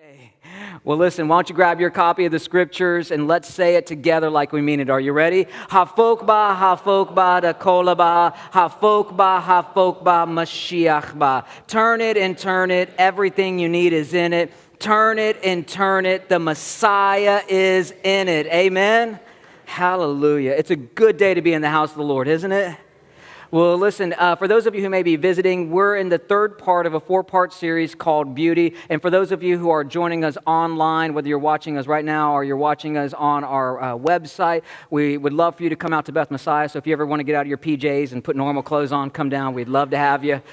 Okay. Well, listen, why don't you grab your copy of the scriptures and let's say it together like we mean it. Are you ready? Hafokba, hafokba, da kolaba, hafokba, hafokba, mashiachba. Turn it and turn it. Everything you need is in it. Turn it and turn it. The Messiah is in it. Amen? Hallelujah. It's a good day to be in the house of the Lord, isn't it? Well, listen, for those of you who may be visiting, we're in the third part of a four-part series called Beauty. And for those of you who are joining us online, whether you're watching us right now or you're watching us on our website, we would love for you to come out to Beth Messiah. So if you ever want to get out of your PJs and put normal clothes on, come down. We'd love to have you.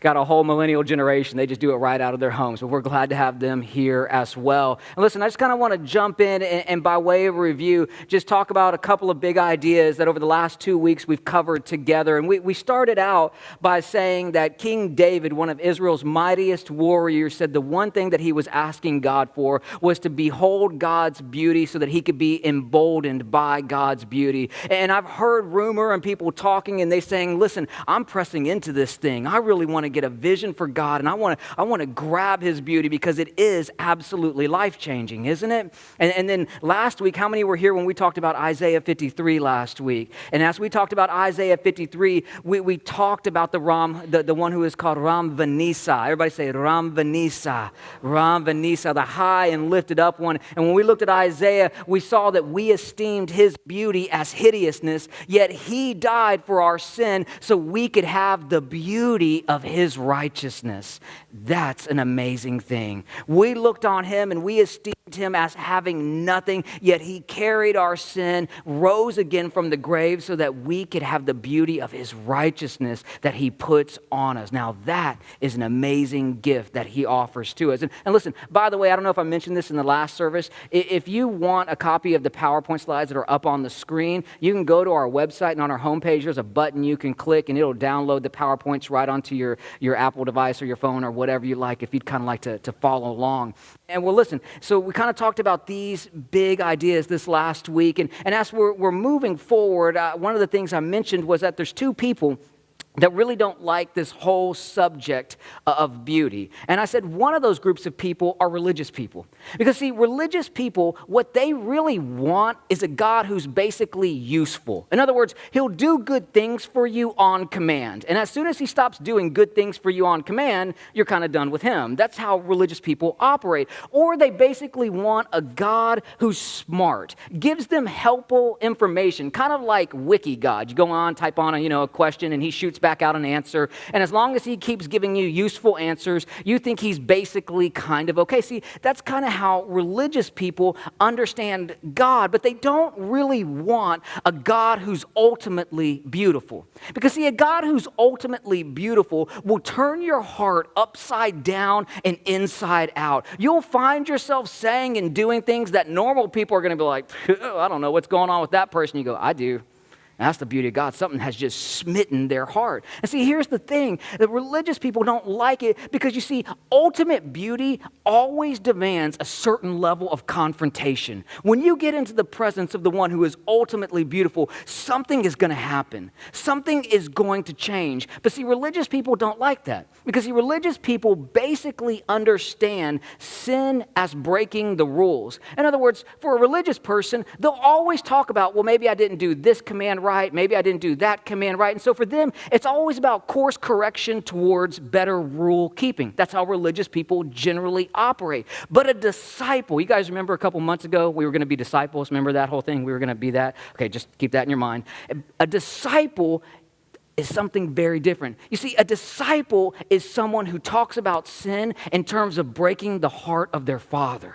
Got a whole millennial generation. They just do it right out of their homes. But we're glad to have them here as well. And listen, I just kind of want to jump in and by way of review, just talk about a couple of big ideas that over the last 2 weeks we've covered together. And we started out by saying that King David, one of Israel's mightiest warriors, said the one thing that he was asking God for was to behold God's beauty so that he could be emboldened by God's beauty. And I've heard rumor and people talking and they saying, listen, I'm pressing into this thing. I really want to get a vision for God, and I want to grab his beauty because it is absolutely life-changing, isn't it? And then last week, how many were here when we talked about Isaiah 53 last week? And as we talked about Isaiah 53, we talked about the one who is called Ram Vanessa. Everybody say Ram Vanessa. Ram Vanessa, the high and lifted up one. And when we looked at Isaiah, we saw that we esteemed his beauty as hideousness, yet he died for our sin so we could have the beauty of his righteousness. That's an amazing thing. We looked on him and we esteemed him as having nothing, yet he carried our sin, rose again from the grave so that we could have the beauty of his righteousness that he puts on us. Now that is an amazing gift that he offers to us. And listen, by the way, I don't know if I mentioned this in the last service. If you want a copy of the PowerPoint slides that are up on the screen, you can go to our website and on our homepage, there's a button you can click and it'll download the PowerPoints right onto your Apple device or your phone or whatever you like if you'd kind of like to follow along. And well, listen, so we kind of talked about these big ideas this last week. And as we're moving forward, one of the things I mentioned was that there's two people that really don't like this whole subject of beauty. And I said one of those groups of people are religious people. Because see, religious people, what they really want is a God who's basically useful. In other words, he'll do good things for you on command. And as soon as he stops doing good things for you on command, you're kind of done with him. That's how religious people operate. Or they basically want a God who's smart, gives them helpful information, kind of like Wiki God. You go on, type on a question, and he shoots back out an answer. And as long as he keeps giving you useful answers, you think he's basically kind of okay. See, that's kind of how religious people understand God, but they don't really want a God who's ultimately beautiful. Because see, a God who's ultimately beautiful will turn your heart upside down and inside out. You'll find yourself saying and doing things that normal people are going to be like, I don't know what's going on with that person. You go, I do. And that's the beauty of God. Something has just smitten their heart. And see, here's the thing. The religious people don't like it because, you see, ultimate beauty always demands a certain level of confrontation. When you get into the presence of the one who is ultimately beautiful, something is going to happen. Something is going to change. But see, religious people don't like that. Because, see, religious people basically understand sin as breaking the rules. In other words, for a religious person, they'll always talk about, well, maybe I didn't do this command right, maybe I didn't do that command right. And so for them, it's always about course correction towards better rule keeping. That's how religious people generally operate. But a disciple, you guys remember a couple months ago, we were going to be disciples. Remember that whole thing? We were going to be that. Okay, just keep that in your mind. A disciple is something very different. You see, a disciple is someone who talks about sin in terms of breaking the heart of their Father.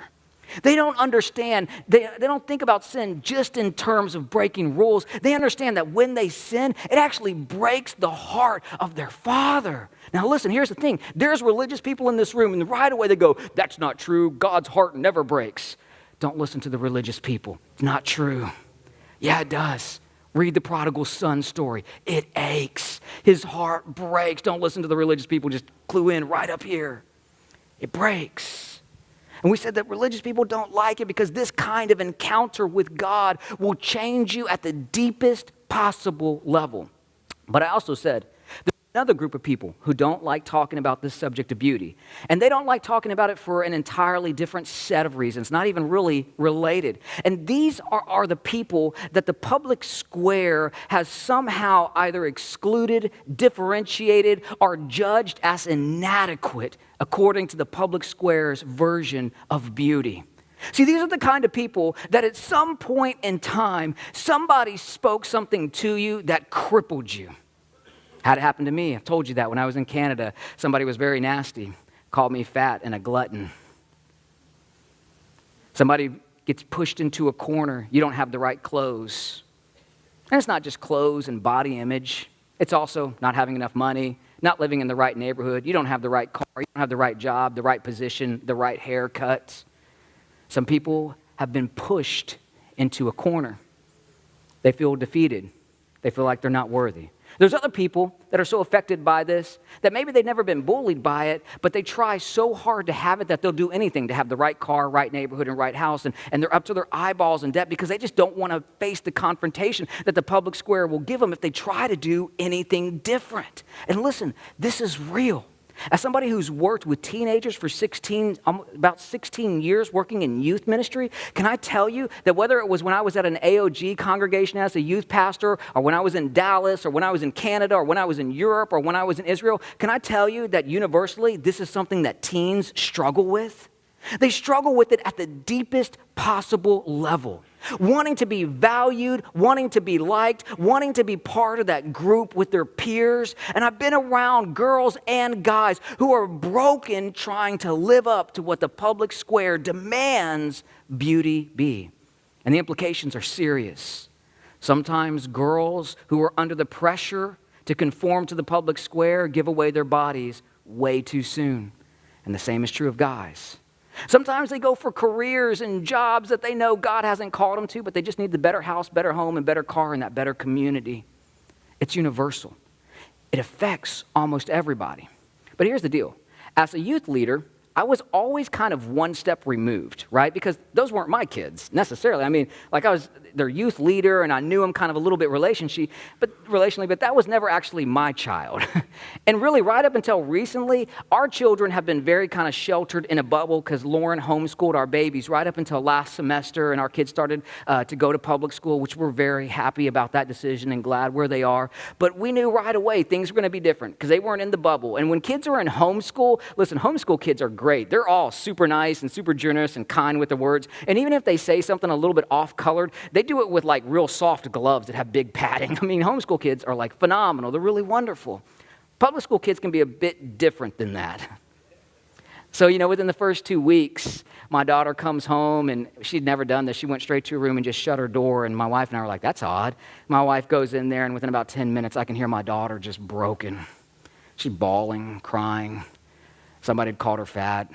They don't understand, they don't think about sin just in terms of breaking rules. They understand that when they sin, it actually breaks the heart of their Father. Now listen, here's the thing. There's religious people in this room, and right away they go, that's not true. God's heart never breaks. Don't listen to the religious people. It's not true. Yeah, it does. Read the prodigal son story. It aches. His heart breaks. Don't listen to the religious people. Just clue in right up here. It breaks. And we said that religious people don't like it because this kind of encounter with God will change you at the deepest possible level. But I also said there's another group of people who don't like talking about this subject of beauty. And they don't like talking about it for an entirely different set of reasons, not even really related. And these are the people that the public square has somehow either excluded, differentiated, or judged as inadequate according to the public square's version of beauty. See, these are the kind of people that at some point in time, somebody spoke something to you that crippled you. Had it happen to me. I've told you that when I was in Canada, somebody was very nasty, called me fat and a glutton. Somebody gets pushed into a corner, you don't have the right clothes. And it's not just clothes and body image. It's also not having enough money, not living in the right neighborhood. You don't have the right car, you don't have the right job, the right position, the right haircut. Some people have been pushed into a corner. They feel defeated. They feel like they're not worthy. There's other people that are so affected by this that maybe they've never been bullied by it, but they try so hard to have it that they'll do anything to have the right car, right neighborhood, and right house, and they're up to their eyeballs in debt because they just don't want to face the confrontation that the public square will give them if they try to do anything different. And listen, this is real. As somebody who's worked with teenagers for about 16 years working in youth ministry, can I tell you that whether it was when I was at an AOG congregation as a youth pastor, or when I was in Dallas, or when I was in Canada, or when I was in Europe, or when I was in Israel, can I tell you that universally this is something that teens struggle with? They struggle with it at the deepest possible level. Wanting to be valued, wanting to be liked, wanting to be part of that group with their peers. And I've been around girls and guys who are broken trying to live up to what the public square demands beauty be. And the implications are serious. Sometimes girls who are under the pressure to conform to the public square give away their bodies way too soon. And the same is true of guys. Sometimes they go for careers and jobs that they know God hasn't called them to, but they just need the better house, better home, and better car and that better community. It's universal. It affects almost everybody. But here's the deal. As a youth leader, I was always kind of one step removed, right? Because those weren't my kids necessarily. I mean, like I was their youth leader and I knew them kind of a little bit relationally, but that was never actually my child. And really right up until recently, our children have been very kind of sheltered in a bubble because Lauren homeschooled our babies right up until last semester, and our kids started to go to public school, which we're very happy about that decision and glad where they are. But we knew right away things were going to be different because they weren't in the bubble. And when kids are in homeschool, listen, homeschool kids are great. They're all super nice and super generous and kind with their words. And even if they say something a little bit off-colored, they do it with like real soft gloves that have big padding. I mean, homeschool kids are like phenomenal. They're really wonderful. Public school kids can be a bit different than that. So, within the first 2 weeks, my daughter comes home, and she'd never done this. She went straight to her room and just shut her door, and my wife and I were like, that's odd. My wife goes in there, and within about 10 minutes, I can hear my daughter just broken. She's bawling, crying. Somebody had called her fat,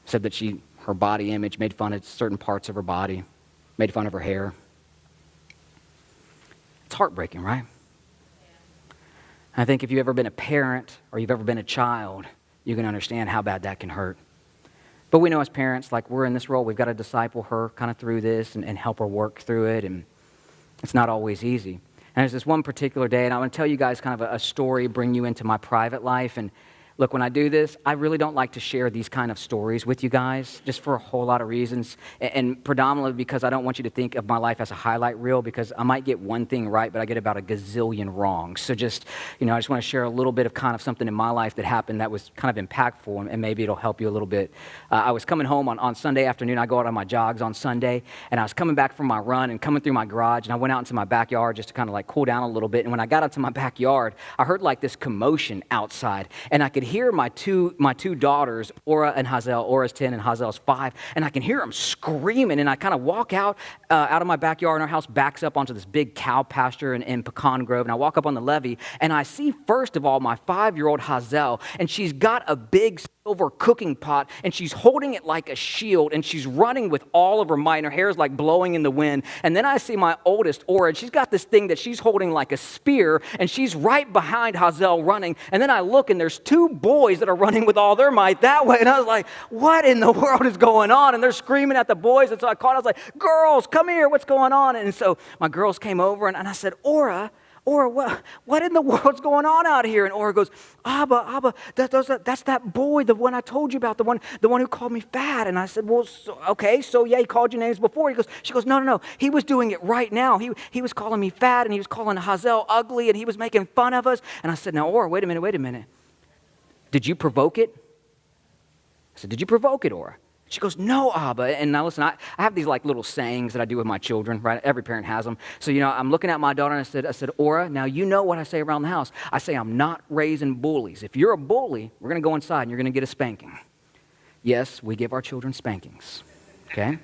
said that her body image, made fun of certain parts of her body, made fun of her hair. It's heartbreaking, right? I think if you've ever been a parent or you've ever been a child, you can understand how bad that can hurt. But we know as parents, like we're in this role, we've got to disciple her kind of through this and help her work through it, and it's not always easy. And there's this one particular day, and I want to tell you guys kind of a story, bring you into my private life. And look, when I do this, I really don't like to share these kind of stories with you guys, just for a whole lot of reasons, and predominantly because I don't want you to think of my life as a highlight reel, because I might get one thing right, but I get about a gazillion wrong. So just, I just want to share a little bit of kind of something in my life that happened that was kind of impactful, and maybe it'll help you a little bit. I was coming home on Sunday afternoon. I go out on my jogs on Sunday, and I was coming back from my run and coming through my garage, and I went out into my backyard just to kind of like cool down a little bit. And when I got out to my backyard, I heard like this commotion outside, and I could hear my two daughters, Aura and Hazel. Aura's 10 and Hazel's 5, and I can hear them screaming. And I kind of walk out of my backyard, and our house backs up onto this big cow pasture in Pecan Grove. And I walk up on the levee, and I see first of all my 5-year-old Hazel, and she's got a big silver cooking pot, and she's holding it like a shield, and she's running with all of her might, and her hair's like blowing in the wind. And then I see my oldest, Aura, and she's got this thing that she's holding like a spear, and she's right behind Hazel running. And then I look, and there's 2 boys that are running with all their might that way, and I was like, what in the world is going on? And they're screaming at the boys, and so I was like, girls, come here, what's going on? And so my girls came over, and I said, Aura, Ora, what in the world's going on out here? And Ora goes, Abba, that's that boy, the one I told you about, the one who called me fat. And I said, well, okay, so yeah, he called you names before. She goes, no, he was doing it right now. He was calling me fat, and he was calling Hazel ugly, and he was making fun of us. And I said, now, Ora, wait a minute. Did you provoke it? I said, did you provoke it, Ora? She goes, no, Abba. And now listen, I have these like little sayings that I do with my children, right? Every parent has them. So, I'm looking at my daughter and I said, Ora, now you know what I say around the house. I say, I'm not raising bullies. If you're a bully, we're going to go inside and you're going to get a spanking. Yes, we give our children spankings, okay?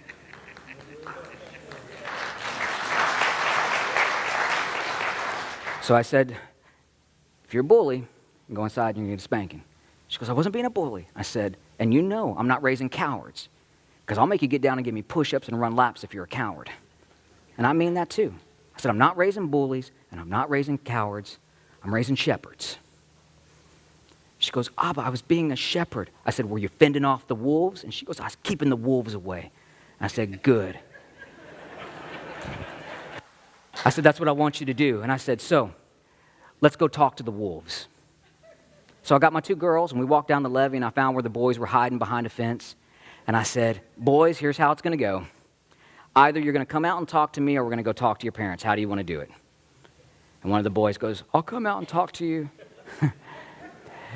So I said, if you're a bully, you go inside and you're going to get a spanking. She goes, I wasn't being a bully. I said, and you know I'm not raising cowards, because I'll make you get down and give me push-ups and run laps if you're a coward. And I mean that too. I said, I'm not raising bullies, and I'm not raising cowards. I'm raising shepherds. She goes, Abba, I was being a shepherd. I said, were you fending off the wolves? And she goes, I was keeping the wolves away. And I said, good. I said, that's what I want you to do. And I said, so let's go talk to the wolves. So I got my two girls, and we walked down the levee, and I found where the boys were hiding behind a fence. And I said, boys, here's how it's going to go. Either you're going to come out and talk to me, or we're going to go talk to your parents. How do you want to do it? And one of the boys goes, I'll come out and talk to you.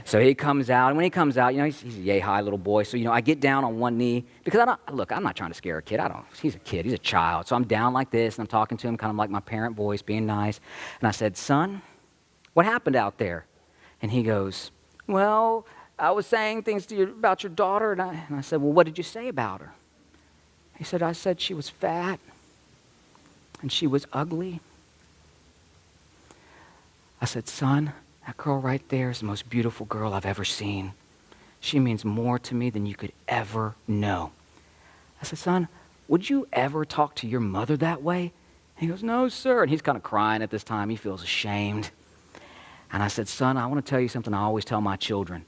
So he comes out, and when he comes out, he's a yay-high little boy. So, I get down on one knee, because I'm not trying to scare a kid. He's a kid, he's a child. So I'm down like this, and I'm talking to him kind of like my parent voice, being nice. And I said, son, what happened out there? And he goes, well, I was saying things to you about your daughter, and I said, well, what did you say about her? He said, I said she was fat, and she was ugly. I said, son, that girl right there is the most beautiful girl I've ever seen. She means more to me than you could ever know. I said, son, would you ever talk to your mother that way? He goes, no, sir. And he's kind of crying at this time. He feels ashamed. And I said, son, I want to tell you something I always tell my children.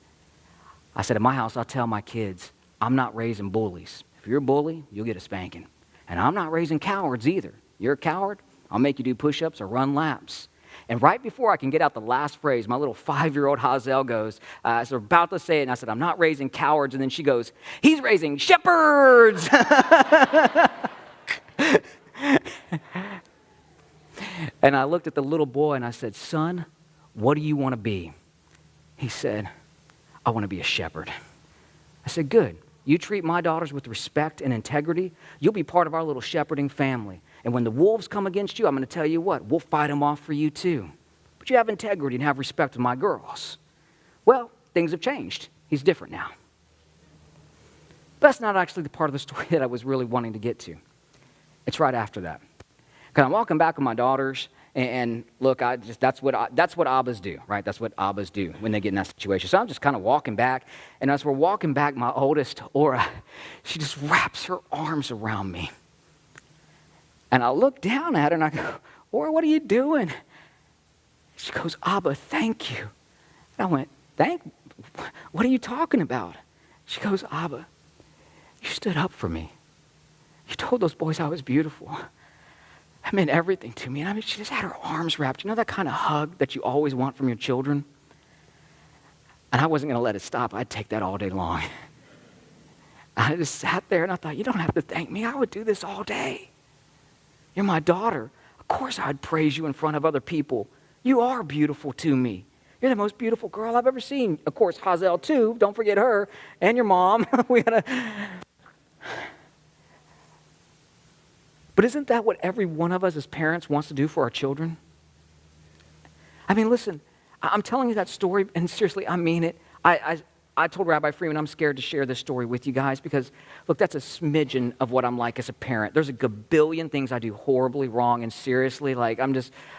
I said, at my house, I'll tell my kids, I'm not raising bullies. If you're a bully, you'll get a spanking. And I'm not raising cowards either. You're a coward, I'll make you do push-ups or run laps. And right before I can get out the last phrase, my little 5-year-old Hazel goes, so we're about to say it, and I said, I'm not raising cowards. And then she goes, he's raising shepherds. And I looked at the little boy and I said, son, what do you want to be? He said, I want to be a shepherd. I said, good. You treat my daughters with respect and integrity, you'll be part of our little shepherding family. And when the wolves come against you, I'm going to tell you what, we'll fight them off for you too. But you have integrity and have respect for my girls. Well, things have changed. He's different now. But that's not actually the part of the story that I was really wanting to get to. It's right after that. Because I'm walking back with my daughters, and look, that's what Abbas do, right? That's what Abbas do when they get in that situation. So I'm just kind of walking back, and as we're walking back, my oldest, Ora, she just wraps her arms around me. And I look down at her, and I go, Ora, what are you doing? She goes, Abba, thank you. And I went, what are you talking about? She goes, Abba, you stood up for me. You told those boys I was beautiful. That meant everything to me. And I mean, she just had her arms wrapped. You know that kind of hug that you always want from your children? And I wasn't going to let it stop. I'd take that all day long. I just sat there and I thought, you don't have to thank me. I would do this all day. You're my daughter. Of course I'd praise you in front of other people. You are beautiful to me. You're the most beautiful girl I've ever seen. Of course, Hazel too. Don't forget her. And your mom. But isn't that what every one of us as parents wants to do for our children? I mean, listen, I'm telling you that story, and seriously, I mean it. I told Rabbi Freeman I'm scared to share this story with you guys because, look, that's a smidgen of what I'm like as a parent. There's a gabillion things I do horribly wrong, and seriously, I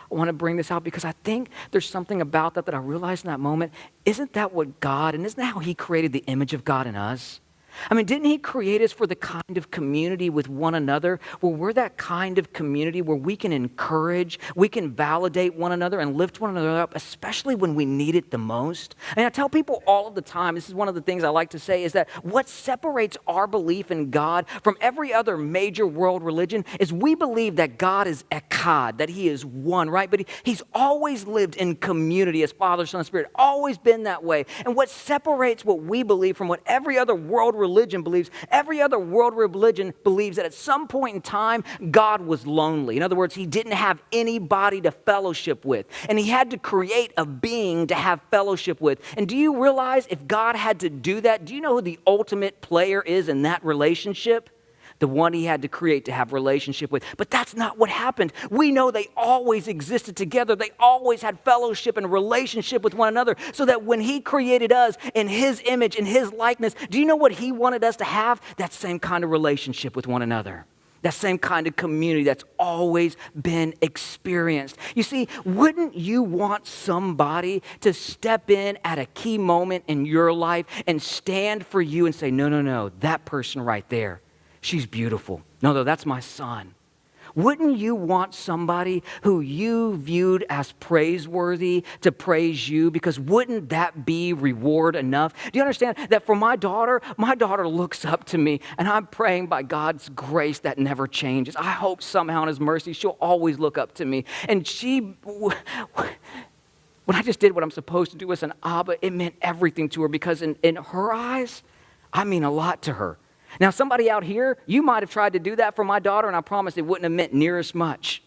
want to bring this out because I think there's something about that I realized in that moment. Isn't that what God, and isn't that how He created the image of God in us? I mean, didn't he create us for the kind of community with one another where we're that kind of community where we can encourage, we can validate one another and lift one another up, especially when we need it the most? And I tell people all of the time, this is one of the things I like to say, is that what separates our belief in God from every other major world religion is we believe that God is echad, that he is one, right? But he's always lived in community as Father, Son, and Spirit, always been that way. And what separates what we believe from what every other world religion believes, every other world religion believes that at some point in time, God was lonely. In other words, he didn't have anybody to fellowship with. And he had to create a being to have fellowship with. And do you realize if God had to do that, do you know who the ultimate player is in that relationship? The one he had to create to have relationship with. But that's not what happened. We know they always existed together. They always had fellowship and relationship with one another, so that when he created us in his image, in his likeness, do you know what he wanted us to have? That same kind of relationship with one another. That same kind of community that's always been experienced. You see, wouldn't you want somebody to step in at a key moment in your life and stand for you and say, no, that person right there, she's beautiful. No, that's my son. Wouldn't you want somebody who you viewed as praiseworthy to praise you? Because wouldn't that be reward enough? Do you understand that for my daughter looks up to me, and I'm praying by God's grace that never changes. I hope somehow in his mercy she'll always look up to me. And when I just did what I'm supposed to do as an Abba, it meant everything to her, because in her eyes, I mean a lot to her. Now, somebody out here, you might have tried to do that for my daughter, and I promise it wouldn't have meant near as much.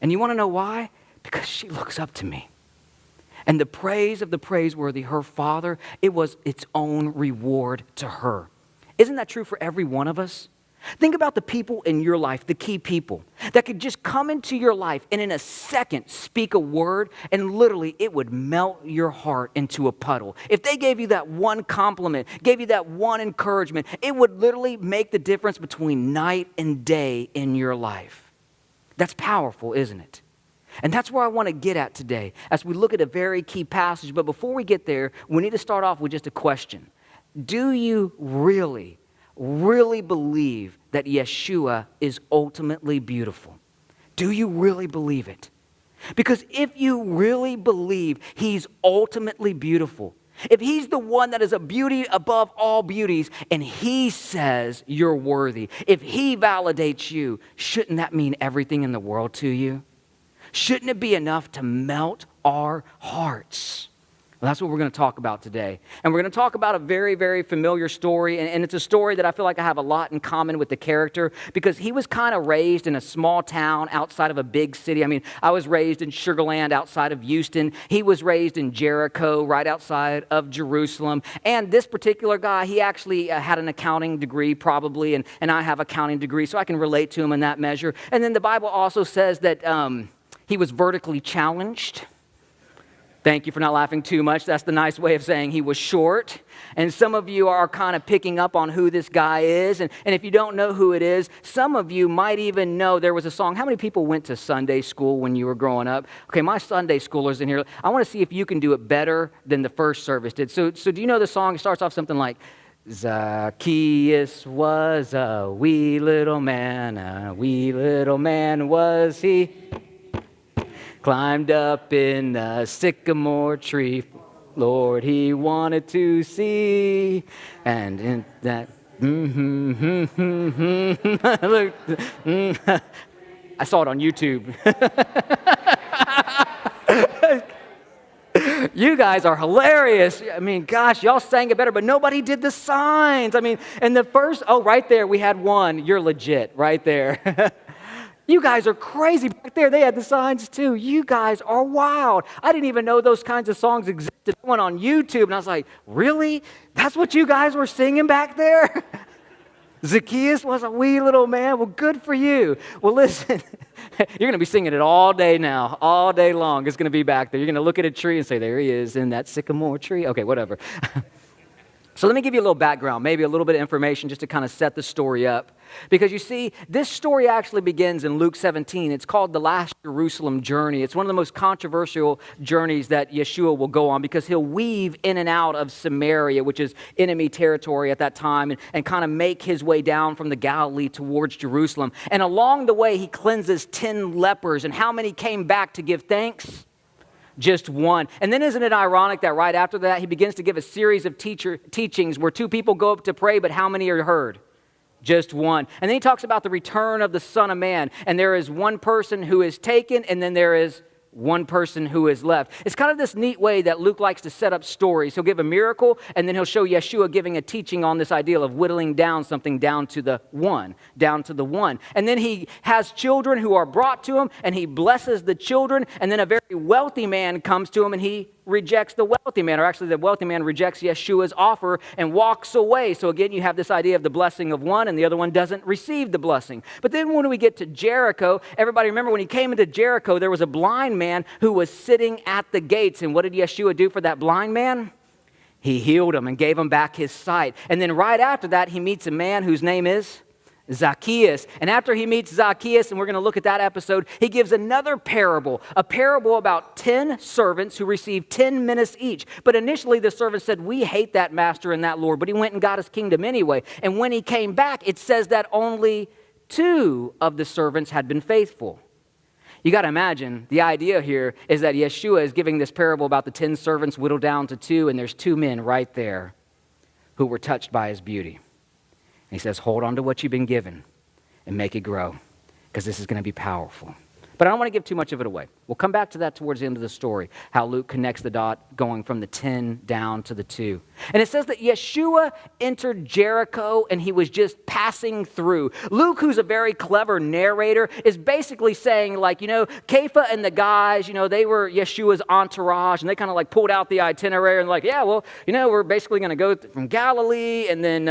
And you want to know why? Because she looks up to me. And the praise of the praiseworthy, her father, it was its own reward to her. Isn't that true for every one of us? Think about the people in your life, the key people, that could just come into your life and in a second speak a word, and literally it would melt your heart into a puddle. If they gave you that one compliment, gave you that one encouragement, it would literally make the difference between night and day in your life. That's powerful, isn't it? And that's where I want to get at today as we look at a very key passage. But before we get there, we need to start off with just a question. Do you really believe that Yeshua is ultimately beautiful? Do you really believe it? Because if you really believe he's ultimately beautiful, if he's the one that is a beauty above all beauties, and he says you're worthy, if he validates you, shouldn't that mean everything in the world to you? Shouldn't it be enough to melt our hearts? Well, that's what we're going to talk about today. And we're going to talk about a very, very familiar story. And it's a story that I feel like I have a lot in common with the character, because he was kind of raised in a small town outside of a big city. I mean, I was raised in Sugar Land outside of Houston. He was raised in Jericho right outside of Jerusalem. And this particular guy, he actually had an accounting degree probably, and I have an accounting degree, so I can relate to him in that measure. And then the Bible also says that he was vertically challenged. Thank you for not laughing too much. That's the nice way of saying he was short. And some of you are kind of picking up on who this guy is. And if you don't know who it is, some of you might even know there was a song. How many people went to Sunday school when you were growing up? Okay, my Sunday schoolers in here, I want to see if you can do it better than the first service did. So do you know the song? It starts off something like, Zacchaeus was a wee little man was he. Climbed up in a sycamore tree, Lord, he wanted to see. And in that, I saw it on YouTube. You guys are hilarious. I mean, gosh, y'all sang it better, but nobody did the signs. I mean, and the first, right there, we had one. You're legit, right there. You guys are crazy. Back there, they had the signs too. You guys are wild. I didn't even know those kinds of songs existed. I went on YouTube and I was like, really? That's what you guys were singing back there? Zacchaeus was a wee little man. Well, good for you. Well, listen, you're going to be singing it all day now, all day long. It's going to be back there. You're going to look at a tree and say, there he is in that sycamore tree. Okay, whatever. So let me give you a little background, maybe a little bit of information just to kind of set the story up. Because you see, this story actually begins in Luke 17. It's called the Last Jerusalem Journey. It's one of the most controversial journeys that Yeshua will go on because he'll weave in and out of Samaria, which is enemy territory at that time, and kind of make his way down from the Galilee towards Jerusalem. And along the way, he cleanses 10 lepers. And how many came back to give thanks? Just one. And then isn't it ironic that right after that, he begins to give a series of teachings where 2 people go up to pray, but how many are heard? Just one. And then he talks about the return of the Son of Man. And there is one person who is taken, and then there is one person who is left. It's kind of this neat way that Luke likes to set up stories. He'll give a miracle, and then he'll show Yeshua giving a teaching on this idea of whittling down something down to the one. And then he has children who are brought to him, and he blesses the children, and then a very wealthy man comes to him, and he rejects the wealthy man, or actually the wealthy man rejects Yeshua's offer and walks away. So again, you have this idea of the blessing of one, and the other one doesn't receive the blessing. But then when we get to Jericho, everybody remember when he came into Jericho, there was a blind man who was sitting at the gates. And what did Yeshua do for that blind man? He healed him and gave him back his sight. And then right after that, he meets a man whose name is Zacchaeus. And after he meets Zacchaeus, and we're going to look at that episode, he gives another parable, a parable about 10 servants who received 10 minas each. But initially the servants said, we hate that master and that Lord, but he went and got his kingdom anyway. And when he came back, it says that only 2 of the servants had been faithful. You got to imagine, the idea here is that Yeshua is giving this parable about the 10 servants whittled down to 2, and there's 2 men right there who were touched by his beauty. And he says, hold on to what you've been given and make it grow, because this is going to be powerful. But I don't want to give too much of it away. We'll come back to that towards the end of the story, how Luke connects the dot going from the 10 down to the 2. And it says that Yeshua entered Jericho and he was just passing through. Luke, who's a very clever narrator, is basically saying, like, Kepha and the guys, they were Yeshua's entourage, and they kind of like pulled out the itinerary and like, yeah, well, we're basically going to go from Galilee, and then,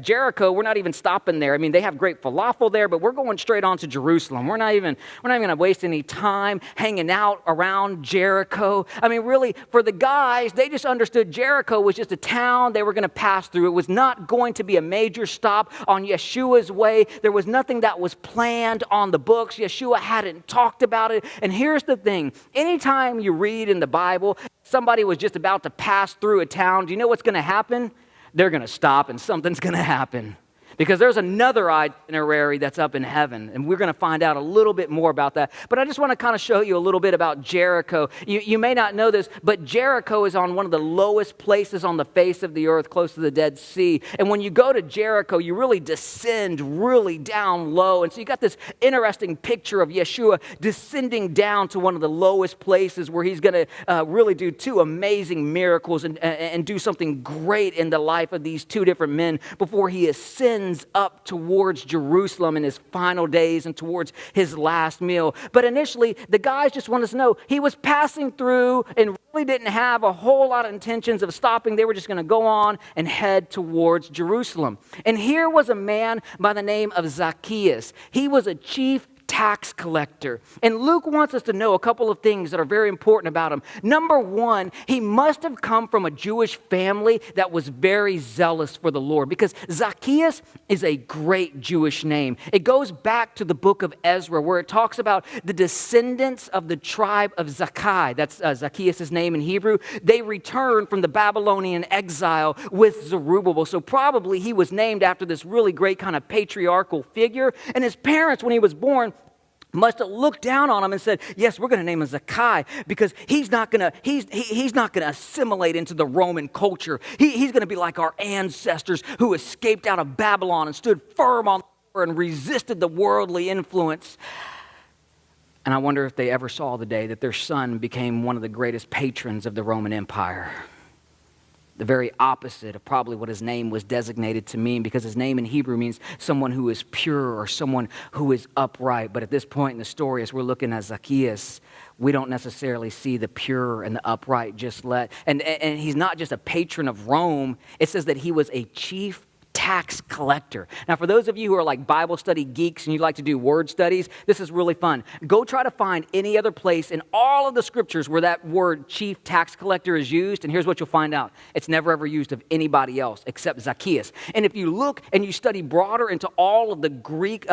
Jericho, we're not even stopping there. I mean, they have great falafel there, but we're going straight on to Jerusalem. We're not even going to waste any time hanging out around Jericho. I mean, really, for the guys, they just understood Jericho was just a town they were going to pass through. It was not going to be a major stop on Yeshua's way. There was nothing that was planned on the books. Yeshua hadn't talked about it. And here's the thing. Anytime you read in the Bible, somebody was just about to pass through a town, do you know what's going to happen? They're going to stop and something's going to happen. Because there's another itinerary that's up in heaven, and we're going to find out a little bit more about that. But I just want to kind of show you a little bit about Jericho. You may not know this, but Jericho is on one of the lowest places on the face of the earth, close to the Dead Sea. And when you go to Jericho, you really descend really down low. And so you got this interesting picture of Yeshua descending down to one of the lowest places where he's going to really do 2 amazing miracles and do something great in the life of these 2 different men before he ascends up towards Jerusalem in his final days and towards his last meal. But initially, the guys just wanted to know, he was passing through and really didn't have a whole lot of intentions of stopping. They were just going to go on and head towards Jerusalem. And here was a man by the name of Zacchaeus. He was a chief tax collector. And Luke wants us to know a couple of things that are very important about him. Number 1, he must have come from a Jewish family that was very zealous for the Lord, because Zacchaeus is a great Jewish name. It goes back to the book of Ezra, where it talks about the descendants of the tribe of Zacchaeus. That's Zacchaeus' name in Hebrew. They returned from the Babylonian exile with Zerubbabel. So probably he was named after this really great kind of patriarchal figure. And his parents, when he was born, must have looked down on him and said, yes, we're going to name him Zacchaeus because he's not going to assimilate into the Roman culture. He's going to be like our ancestors who escaped out of Babylon and stood firm on the word and resisted the worldly influence. And I wonder if they ever saw the day that their son became one of the greatest patrons of the Roman Empire. The very opposite of probably what his name was designated to mean, because his name in Hebrew means someone who is pure or someone who is upright. But at this point in the story, as we're looking at Zacchaeus, we don't necessarily see the pure and the upright and he's not just a patron of Rome. It says that he was a chief tax tax collector. Now, for those of you who are like Bible study geeks and you like to do word studies, this is really fun. Go try to find any other place in all of the scriptures where that word chief tax collector is used, and here's what you'll find out. It's never ever used of anybody else except Zacchaeus. And if you look and you study broader into all of the Greek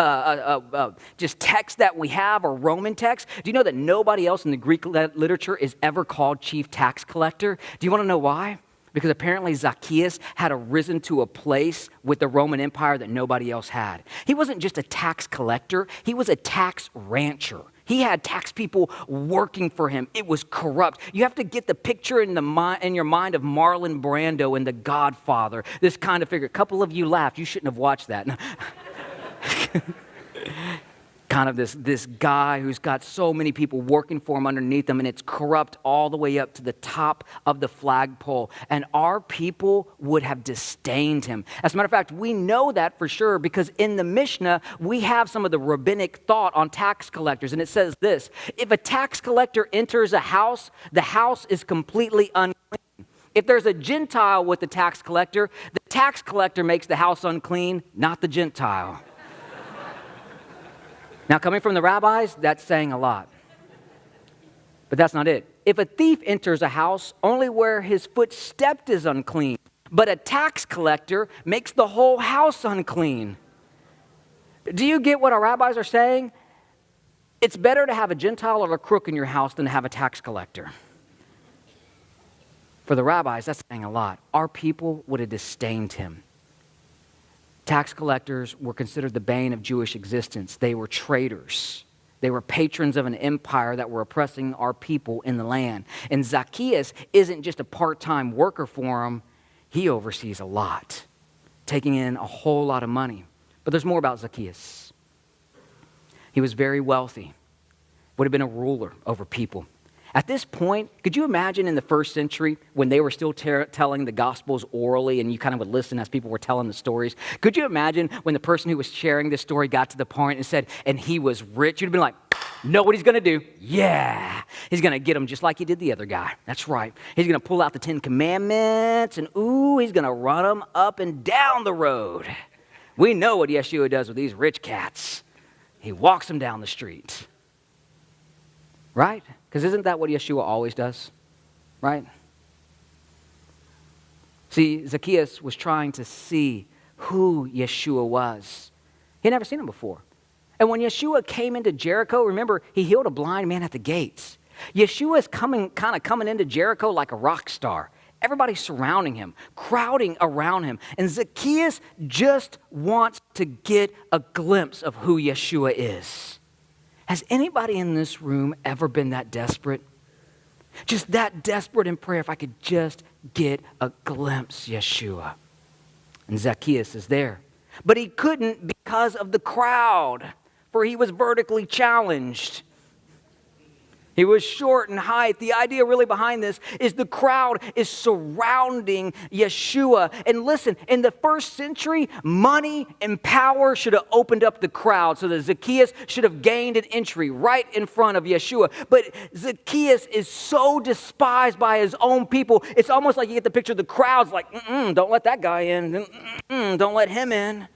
just texts that we have, or Roman texts, do you know that nobody else in the Greek literature is ever called chief tax collector? Do you want to know why? Because apparently Zacchaeus had arisen to a place with the Roman Empire that nobody else had. He wasn't just a tax collector, he was a tax rancher. He had tax people working for him. It was corrupt. You have to get the picture in your mind of Marlon Brando in The Godfather, this kind of figure. A couple of you laughed. You shouldn't have watched that. Kind of this guy who's got so many people working for him underneath him, and it's corrupt all the way up to the top of the flagpole. And our people would have disdained him. As a matter of fact, we know that for sure because in the Mishnah, we have some of the rabbinic thought on tax collectors. And it says this: if a tax collector enters a house, the house is completely unclean. If there's a Gentile with the tax collector makes the house unclean, not the Gentile. Now, coming from the rabbis, that's saying a lot. But that's not it. If a thief enters a house, only where his foot stepped is unclean. But a tax collector makes the whole house unclean. Do you get what our rabbis are saying? It's better to have a Gentile or a crook in your house than to have a tax collector. For the rabbis, that's saying a lot. Our people would have disdained him. Tax collectors were considered the bane of Jewish existence. They were traitors. They were patrons of an empire that were oppressing our people in the land. And Zacchaeus isn't just a part-time worker for him. He oversees a lot, taking in a whole lot of money. But there's more about Zacchaeus. He was very wealthy, would have been a ruler over people. At this point, could you imagine in the first century when they were still telling the Gospels orally and you kind of would listen as people were telling the stories? Could you imagine when the person who was sharing this story got to the point and said, and he was rich? You'd have been like, know what he's going to do? Yeah. He's going to get him just like he did the other guy. That's right. He's going to pull out the 10 Commandments and he's going to run them up and down the road. We know what Yeshua does with these rich cats. He walks them down the street. Right? Because isn't that what Yeshua always does? Right? See, Zacchaeus was trying to see who Yeshua was. He had never seen him before. And when Yeshua came into Jericho, remember, he healed a blind man at the gates. Yeshua is coming into Jericho like a rock star. Everybody surrounding him, crowding around him. And Zacchaeus just wants to get a glimpse of who Yeshua is. Has anybody in this room ever been that desperate? Just that desperate in prayer, if I could just get a glimpse, Yeshua. And Zacchaeus is there. But he couldn't because of the crowd, for he was vertically challenged. He was short in height. The idea really behind this is the crowd is surrounding Yeshua. And listen, in the first century, money and power should have opened up the crowd so that Zacchaeus should have gained an entry right in front of Yeshua. But Zacchaeus is so despised by his own people. It's almost like you get the picture of the crowd's like, don't let that guy in. Don't let him in.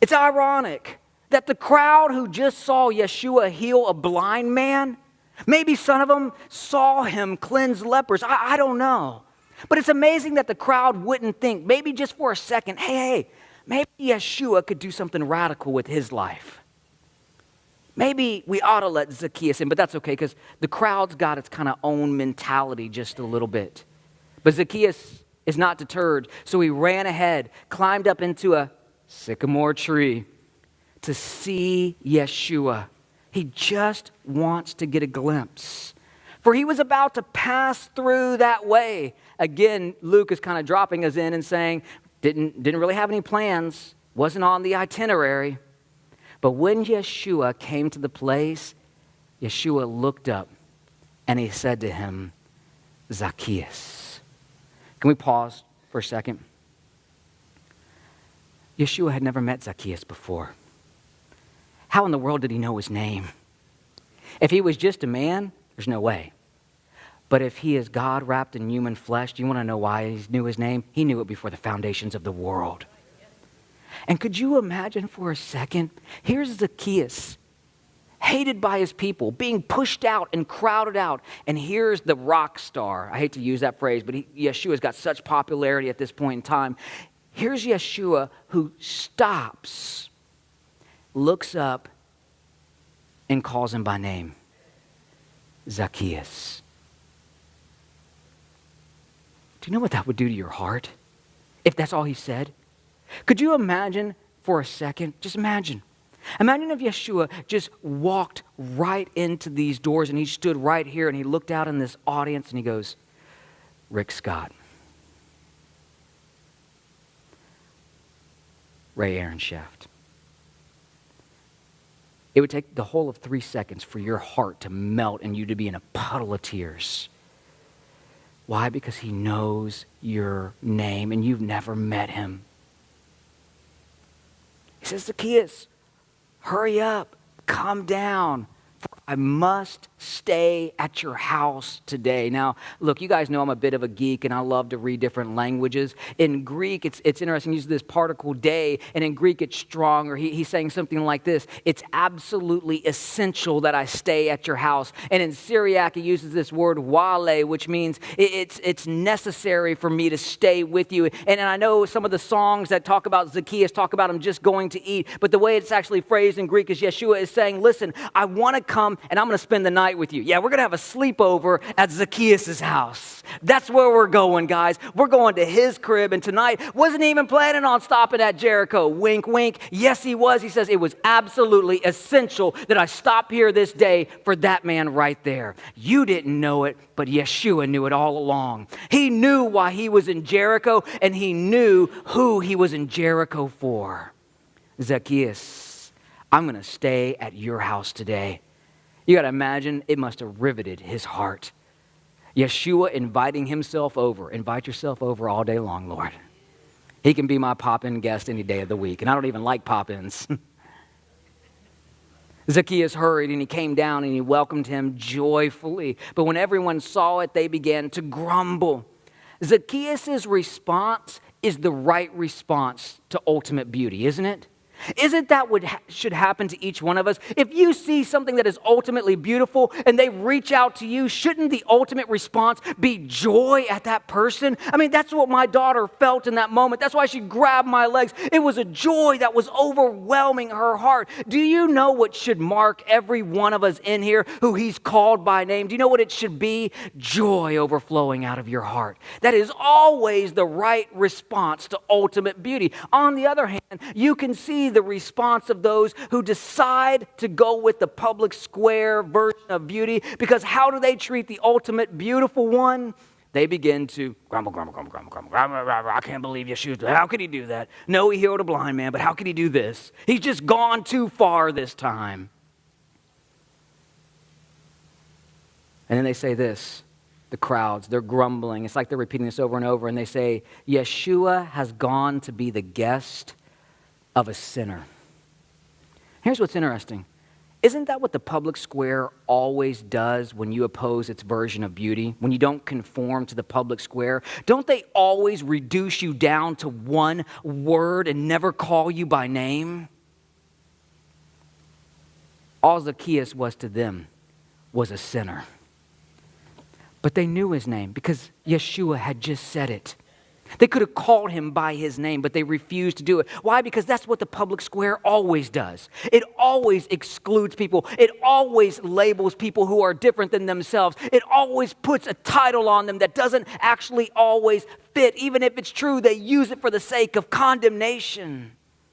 It's ironic that the crowd who just saw Yeshua heal a blind man, maybe some of them saw him cleanse lepers. I don't know. But it's amazing that the crowd wouldn't think, maybe just for a second, hey, maybe Yeshua could do something radical with his life. Maybe we ought to let Zacchaeus in, but that's okay because the crowd's got its kind of own mentality just a little bit. But Zacchaeus is not deterred, so he ran ahead, climbed up into a sycamore tree to see Yeshua. He just wants to get a glimpse. For he was about to pass through that way. Again, Luke is kind of dropping us in and saying, didn't really have any plans, wasn't on the itinerary. But when Yeshua came to the place, Yeshua looked up and he said to him, Zacchaeus. Can we pause for a second? Yeshua had never met Zacchaeus before. How in the world did he know his name? If he was just a man, there's no way. But if he is God wrapped in human flesh, do you want to know why he knew his name? He knew it before the foundations of the world. And could you imagine for a second, here's Zacchaeus, hated by his people, being pushed out and crowded out. And here's the rock star. I hate to use that phrase, but Yeshua's got such popularity at this point in time. Here's Yeshua who stops, looks up, and calls him by name. Zacchaeus. Do you know what that would do to your heart if that's all he said? Could you imagine for a second, just imagine. Imagine if Yeshua just walked right into these doors and he stood right here and he looked out in this audience and he goes, Rick Scott, Ray Aaron Shaft. It would take the whole of 3 seconds for your heart to melt and you to be in a puddle of tears. Why? Because he knows your name and you've never met him. He says, Zacchaeus, hurry up, come down, for I must stay at your house today. Now, look, you guys know I'm a bit of a geek and I love to read different languages. In Greek, it's interesting, he uses this particle day, and in Greek it's strong, or he's saying something like this, it's absolutely essential that I stay at your house. And in Syriac, he uses this word wale, which means it's necessary for me to stay with you. And I know some of the songs that talk about Zacchaeus talk about him just going to eat, but the way it's actually phrased in Greek is Yeshua is saying, listen, I want to come and I'm going to spend the night with you. Yeah, we're going to have a sleepover at Zacchaeus' house. That's where we're going, guys. We're going to his crib, and tonight wasn't even planning on stopping at Jericho. Wink, wink. Yes, he was. He says it was absolutely essential that I stop here this day for that man right there. You didn't know it, but Yeshua knew it all along. He knew why he was in Jericho, and he knew who he was in Jericho for. Zacchaeus, I'm going to stay at your house today. You got to imagine it must have riveted his heart. Yeshua inviting himself over. Invite yourself over all day long, Lord. He can be my pop-in guest any day of the week, and I don't even like pop-ins. Zacchaeus hurried and he came down and he welcomed him joyfully. But when everyone saw it, they began to grumble. Zacchaeus' response is the right response to ultimate beauty, isn't it? Isn't that what should happen to each one of us? If you see something that is ultimately beautiful and they reach out to you, shouldn't the ultimate response be joy at that person? I mean, that's what my daughter felt in that moment. That's why she grabbed my legs. It was a joy that was overwhelming her heart. Do you know what should mark every one of us in here who he's called by name? Do you know what it should be? Joy overflowing out of your heart. That is always the right response to ultimate beauty. On the other hand, you can see the response of those who decide to go with the public square version of beauty, because how do they treat the ultimate beautiful one? They begin to grumble, grumble, grumble, grumble, grumble, grumble, grumble. I can't believe Yeshua. How could he do that? No, he healed a blind man, but how could he do this? He's just gone too far this time. And then they say this, the crowds, they're grumbling. It's like they're repeating this over and over, and they say, Yeshua has gone to be the guest of a sinner. Here's what's interesting. Isn't that what the public square always does when you oppose its version of beauty? When you don't conform to the public square? Don't they always reduce you down to one word and never call you by name? All Zacchaeus was to them was a sinner. But they knew his name because Yeshua had just said it. They could have called him by his name, but they refused to do it. Why? Because that's what the public square always does. It always excludes people. It always labels people who are different than themselves. It always puts a title on them that doesn't actually always fit. Even if it's true, they use it for the sake of condemnation.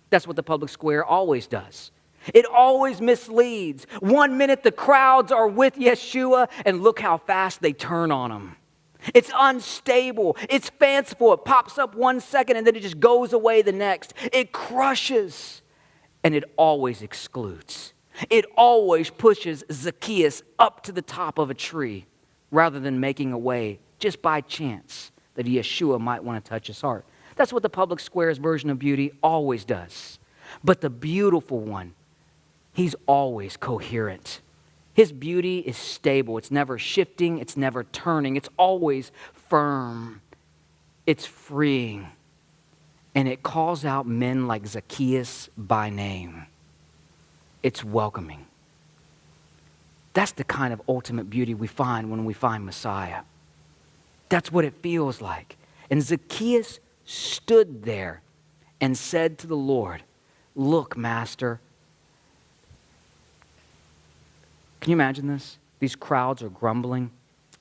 That's what the public square always does. It always misleads. 1 minute the crowds are with Yeshua, and look how fast they turn on him. It's unstable. It's fanciful. It pops up 1 second and then it just goes away the next. It crushes and it always excludes. It always pushes Zacchaeus up to the top of a tree rather than making a way just by chance that Yeshua might want to touch his heart. That's what the public square's version of beauty always does. But the beautiful one, he's always coherent. His beauty is stable. It's never shifting. It's never turning. It's always firm. It's freeing. And it calls out men like Zacchaeus by name. It's welcoming. That's the kind of ultimate beauty we find when we find Messiah. That's what it feels like. And Zacchaeus stood there and said to the Lord, "Look, Master." Can you imagine this? These crowds are grumbling.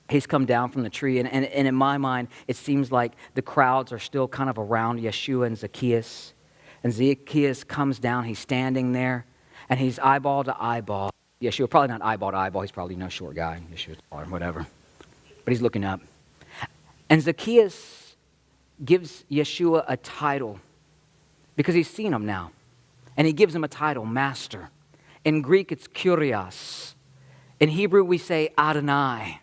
He's come down from the tree, and in my mind, it seems like the crowds are still kind of around Yeshua and Zacchaeus. And Zacchaeus comes down, he's standing there, and he's eyeball to eyeball. Yeshua, probably not eyeball to eyeball, he's probably no short guy. Yeshua's taller, whatever. But he's looking up. And Zacchaeus gives Yeshua a title because he's seen him now. And he gives him a title, Master. In Greek, it's Kyrios. In Hebrew, we say Adonai.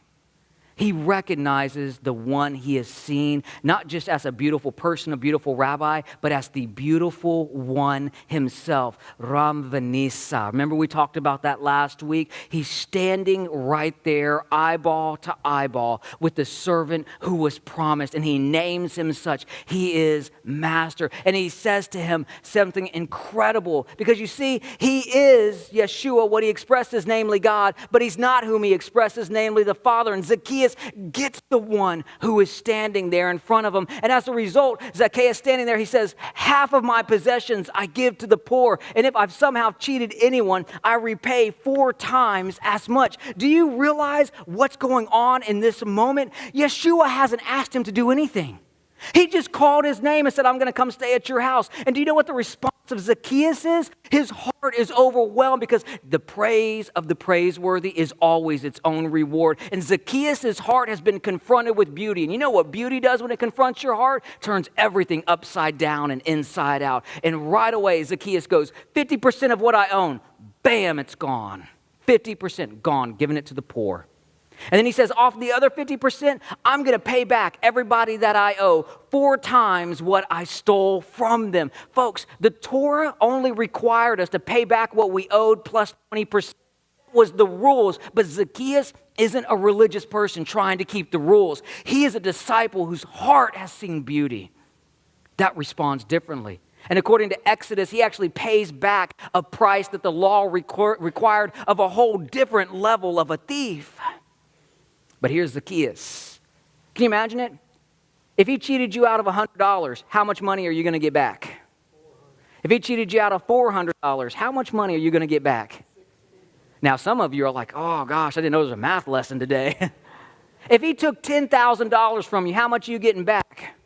He recognizes the one he has seen, not just as a beautiful person, a beautiful rabbi, but as the beautiful one himself, Ram Vanessa. Remember we talked about that last week? He's standing right there, eyeball to eyeball, with the servant who was promised, and he names him such. He is Master. And he says to him something incredible, because you see, he is Yeshua, what he expresses, namely God, but he's not whom he expresses, namely the Father. And Zacchaeus gets the one who is standing there in front of him. And as a result, Zacchaeus standing there, he says, half of my possessions I give to the poor. And if I've somehow cheated anyone, I repay 4 times as much. Do you realize what's going on in this moment? Yeshua hasn't asked him to do anything. He just called his name and said, I'm going to come stay at your house. And do you know what the response of Zacchaeus is? His heart is overwhelmed because the praise of the praiseworthy is always its own reward. And Zacchaeus' heart has been confronted with beauty. And you know what beauty does when it confronts your heart? Turns everything upside down and inside out. And right away, Zacchaeus goes, 50% of what I own, bam, it's gone. 50% gone, giving it to the poor. And then he says, off the other 50%, I'm going to pay back everybody that I owe 4 times what I stole from them. Folks, the Torah only required us to pay back what we owed plus 20%. Was the rules, but Zacchaeus isn't a religious person trying to keep the rules. He is a disciple whose heart has seen beauty. That responds differently. And according to Exodus, he actually pays back a price that the law required of a whole different level of a thief. But here's Zacchaeus. Can you imagine it? If he cheated you out of $100, how much money are you going to get back? If he cheated you out of $400, how much money are you going to get back? Now, some of you are like, oh gosh, I didn't know there was a math lesson today. If he took $10,000 from you, how much are you getting back?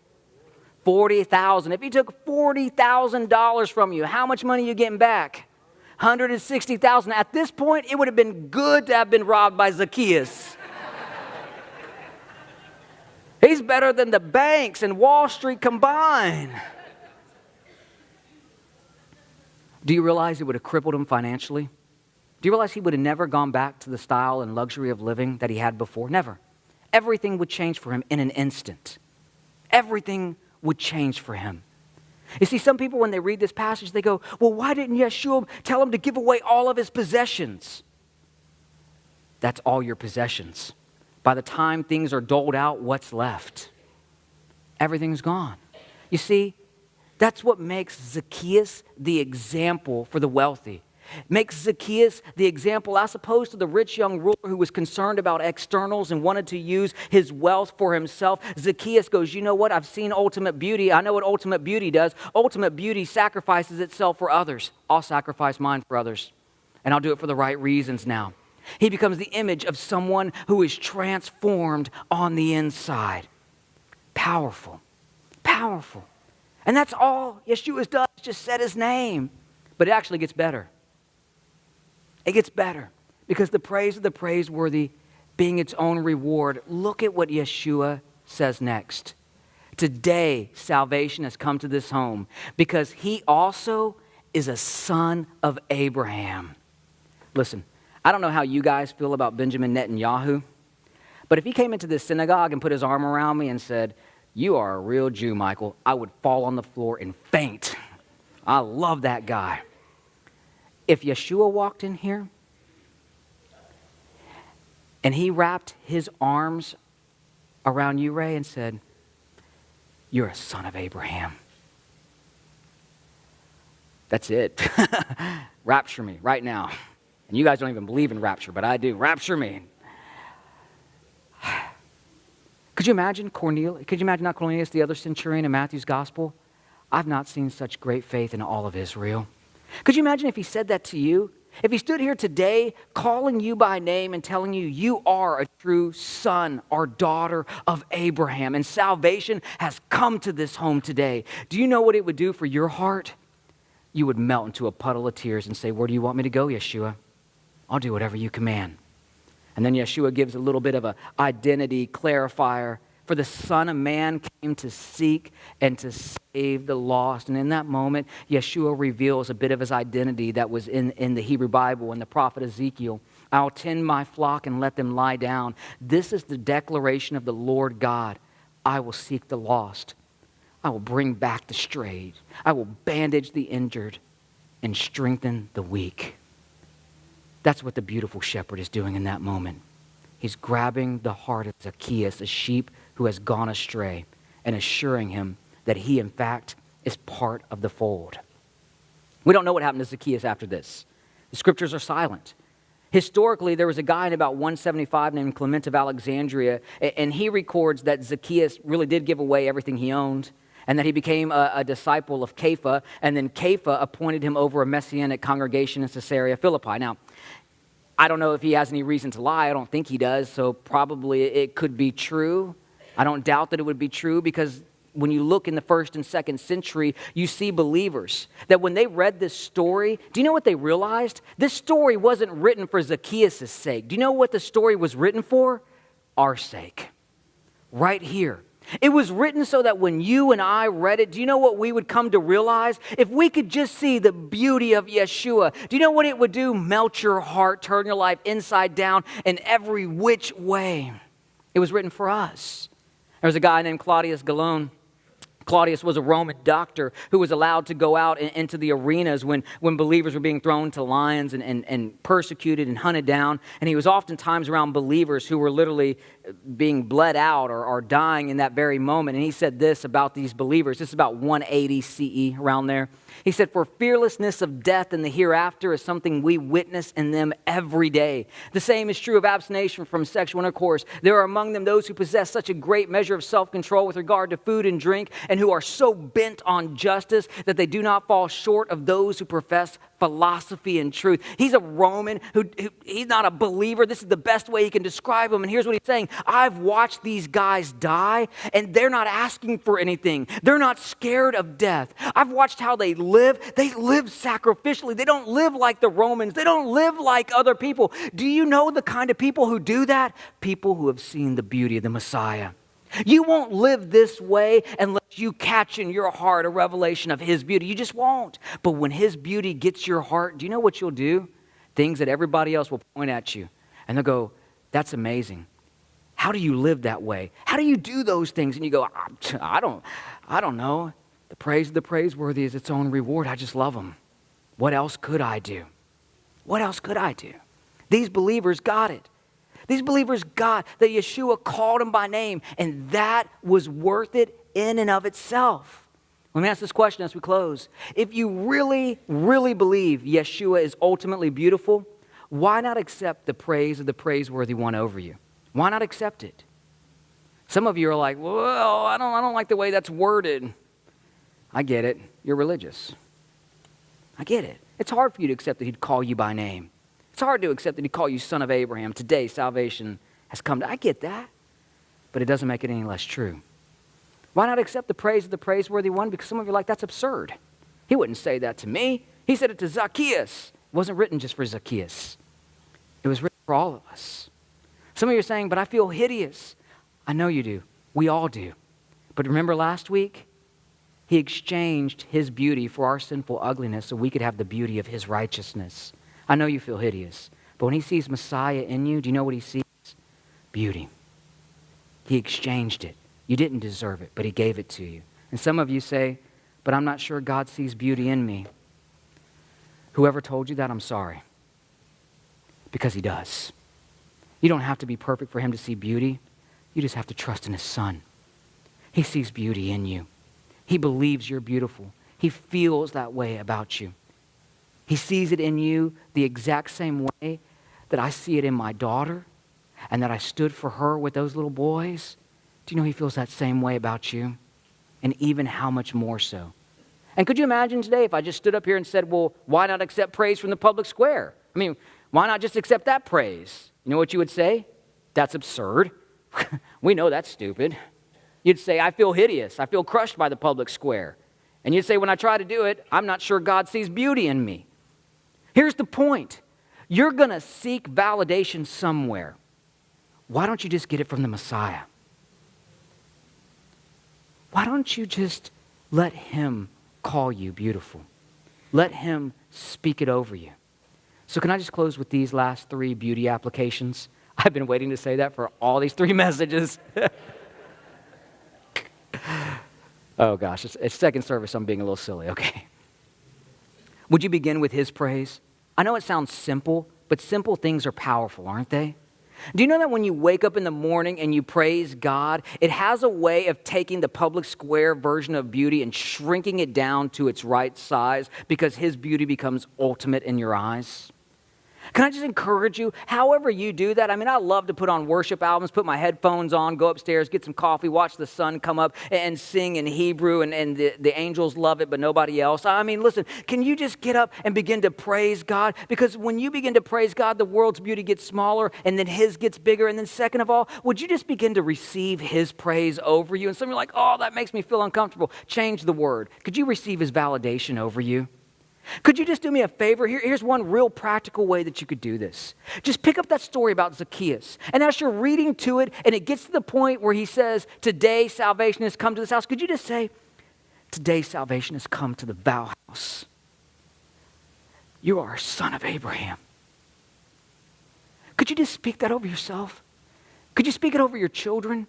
$40,000. If he took $40,000 from you, how much money are you getting back? $160,000. At this point, it would have been good to have been robbed by Zacchaeus. He's better than the banks and Wall Street combined. Do you realize it would have crippled him financially? Do you realize he would have never gone back to the style and luxury of living that he had before? Never. Everything would change for him in an instant. Everything would change for him. You see, some people, when they read this passage, they go, well, why didn't Yeshua tell him to give away all of his possessions? That's all your possessions. By the time things are doled out, what's left? Everything's gone. You see, that's what makes Zacchaeus the example for the wealthy. Makes Zacchaeus the example as opposed to the rich young ruler who was concerned about externals and wanted to use his wealth for himself. Zacchaeus goes, you know what? I've seen ultimate beauty. I know what ultimate beauty does. Ultimate beauty sacrifices itself for others. I'll sacrifice mine for others. And I'll do it for the right reasons now. He becomes the image of someone who is transformed on the inside. Powerful. Powerful. And that's all Yeshua does, just said his name. But it actually gets better. It gets better because the praise of the praiseworthy being its own reward. Look at what Yeshua says next. Today, salvation has come to this home because he also is a son of Abraham. Listen, I don't know how you guys feel about Benjamin Netanyahu, but if he came into this synagogue and put his arm around me and said, you are a real Jew, Michael, I would fall on the floor and faint. I love that guy. If Yeshua walked in here, And he wrapped his arms around you, Ray, and said, you're a son of Abraham. That's it. Rapture me right now. And you guys don't even believe in rapture, but I do. Rapture me. Could you imagine Cornelius? Could you imagine not Cornelius, the other centurion in Matthew's gospel? I've not seen such great faith in all of Israel. Could you imagine if he said that to you? If he stood here today calling you by name and telling you, you are a true son or daughter of Abraham, and salvation has come to this home today. Do you know what it would do for your heart? You would melt into a puddle of tears and say, where do you want me to go, Yeshua? I'll do whatever you command. And then Yeshua gives a little bit of an identity clarifier. For the Son of Man came to seek and to save the lost. And in that moment, Yeshua reveals a bit of his identity that was in the Hebrew Bible and the prophet Ezekiel. I'll tend my flock and let them lie down. This is the declaration of the Lord God. I will seek the lost. I will bring back the strayed. I will bandage the injured and strengthen the weak. That's what the beautiful shepherd is doing in that moment. He's grabbing the heart of Zacchaeus, a sheep who has gone astray, and assuring him that he, in fact, is part of the fold. We don't know what happened to Zacchaeus after this. The scriptures are silent. Historically, there was a guy in about 175 named Clement of Alexandria, and he records that Zacchaeus really did give away everything he owned, and that he became a disciple of Kepha, and then Kepha appointed him over a messianic congregation in Caesarea Philippi. Now, I don't know if he has any reason to lie. I don't think he does, so probably it could be true. I don't doubt that it would be true, because when you look in the 1st and 2nd century, you see believers that when they read this story, do you know what they realized? This story wasn't written for Zacchaeus' sake. Do you know what the story was written for? Our sake. Right here. It was written so that when you and I read it, do you know what we would come to realize? If we could just see the beauty of Yeshua, do you know what it would do? Melt your heart, turn your life inside down in every which way. It was written for us. There was a guy named Claudius Galone. Claudius was a Roman doctor who was allowed to go out into the arenas when believers were being thrown to lions and persecuted and hunted down. And he was oftentimes around believers who were literally being bled out or dying in that very moment. And he said this about these believers. This is about 180 CE, around there. He said, for fearlessness of death in the hereafter is something we witness in them every day. The same is true of abstination from sexual intercourse. There are among them those who possess such a great measure of self-control with regard to food and drink, and who are so bent on justice that they do not fall short of those who profess philosophy and truth. He's a Roman who he's not a believer. This is the best way he can describe him. And here's what he's saying. I've watched these guys die, and they're not asking for anything. They're not scared of death. I've watched how they live. They live sacrificially. They don't live like the Romans. They don't live like other people. Do you know the kind of people who do that? People who have seen the beauty of the Messiah. You won't live this way unless you catch in your heart a revelation of His beauty. You just won't. But when His beauty gets your heart, do you know what you'll do? Things that everybody else will point at you. And they'll go, that's amazing. How do you live that way? How do you do those things? And you go, I don't know. The praise of the praiseworthy is its own reward. I just love Him. What else could I do? What else could I do? These believers got it. These believers got that Yeshua called them by name, and that was worth it in and of itself. Let me ask this question as we close. If you really, really believe Yeshua is ultimately beautiful, why not accept the praise of the praiseworthy one over you? Why not accept it? Some of you are like, well, I don't like the way that's worded. I get it. You're religious. I get it. It's hard for you to accept that He'd call you by name. It's hard to accept that He'd call you son of Abraham. Today, salvation has come. I get that. But it doesn't make it any less true. Why not accept the praise of the praiseworthy one? Because some of you are like, that's absurd. He wouldn't say that to me. He said it to Zacchaeus. It wasn't written just for Zacchaeus. It was written for all of us. Some of you are saying, but I feel hideous. I know you do. We all do. But remember last week? He exchanged His beauty for our sinful ugliness so we could have the beauty of His righteousness. I know you feel hideous, but when He sees Messiah in you, do you know what He sees? Beauty. He exchanged it. You didn't deserve it, but He gave it to you. And some of you say, but I'm not sure God sees beauty in me. Whoever told you that, I'm sorry. Because He does. You don't have to be perfect for him to see beauty. You just have to trust in his Son. He sees beauty in you. He believes you're beautiful. He feels that way about you. He sees it in you the exact same way that I see it in my daughter and that I stood for her with those little boys. Do you know he feels that same way about you? And even how much more so. And could you imagine today if I just stood up here and said, well, why not accept praise from the public square? I mean, why not just accept that praise? You know what you would say? That's absurd. We know that's stupid. You'd say, I feel hideous. I feel crushed by the public square. And you'd say, when I try to do it, I'm not sure God sees beauty in me. Here's the point. You're going to seek validation somewhere. Why don't you just get it from the Messiah? Why don't you just let him call you beautiful? Let him speak it over you. So can I just close with these last 3 beauty applications? I've been waiting to say that for all these 3 messages. Oh gosh, it's second service, I'm being a little silly, okay. Would you begin with his praise? I know it sounds simple, but simple things are powerful, aren't they? Do you know that when you wake up in the morning and you praise God, it has a way of taking the public square version of beauty and shrinking it down to its right size because his beauty becomes ultimate in your eyes? Can I just encourage you, however you do that? I mean, I love to put on worship albums, put my headphones on, go upstairs, get some coffee, watch the sun come up and sing in Hebrew, and the angels love it, but nobody else. I mean, listen, can you just get up and begin to praise God? Because when you begin to praise God, the world's beauty gets smaller, and then his gets bigger. And then second of all, would you just begin to receive his praise over you? And some of you are like, oh, that makes me feel uncomfortable. Change the word. Could you receive his validation over you? Could you just do me a favor? Here's one real practical way that you could do this. Just pick up that story about Zacchaeus. And as you're reading to it, and it gets to the point where he says, today salvation has come to this house. Could you just say, today salvation has come to the Vowell house. You are a son of Abraham. Could you just speak that over yourself? Could you speak it over your children?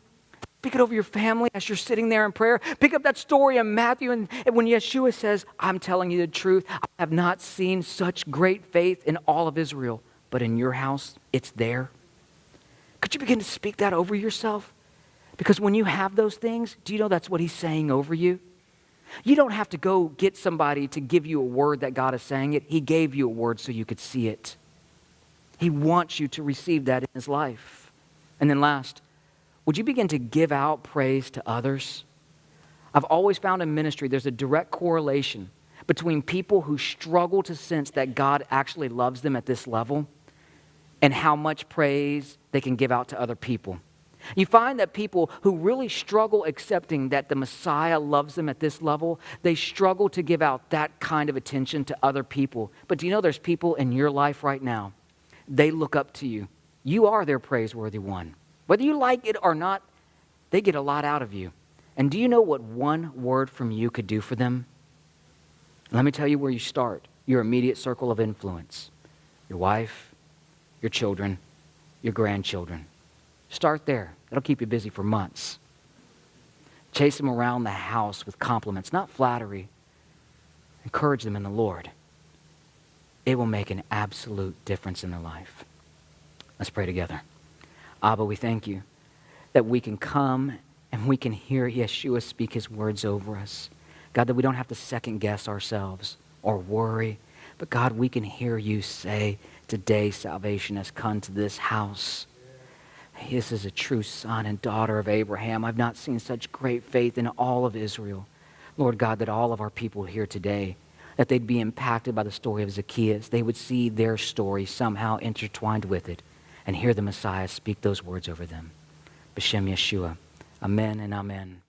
Speak it over your family as you're sitting there in prayer. Pick up that story in Matthew and when Yeshua says, I'm telling you the truth, I have not seen such great faith in all of Israel, but in your house, it's there. Could you begin to speak that over yourself? Because when you have those things, do you know that's what he's saying over you? You don't have to go get somebody to give you a word that God is saying it. He gave you a word so you could see it. He wants you to receive that in his life. And then last, would you begin to give out praise to others? I've always found in ministry there's a direct correlation between people who struggle to sense that God actually loves them at this level and how much praise they can give out to other people. You find that people who really struggle accepting that the Messiah loves them at this level, they struggle to give out that kind of attention to other people. But do you know there's people in your life right now, they look up to you. You are their praiseworthy one. Whether you like it or not, they get a lot out of you. And do you know what one word from you could do for them? Let me tell you where you start. Your immediate circle of influence. Your wife, your children, your grandchildren. Start there. That'll keep you busy for months. Chase them around the house with compliments, not flattery. Encourage them in the Lord. It will make an absolute difference in their life. Let's pray together. Abba, we thank you that we can come and we can hear Yeshua speak his words over us. God, that we don't have to second guess ourselves or worry, but God, we can hear you say, today salvation has come to this house. This is a true son and daughter of Abraham. I've not seen such great faith in all of Israel. Lord God, that all of our people here today, that they'd be impacted by the story of Zacchaeus. They would see their story somehow intertwined with it and hear the Messiah speak those words over them. B'Shem Yeshua. Amen and amen.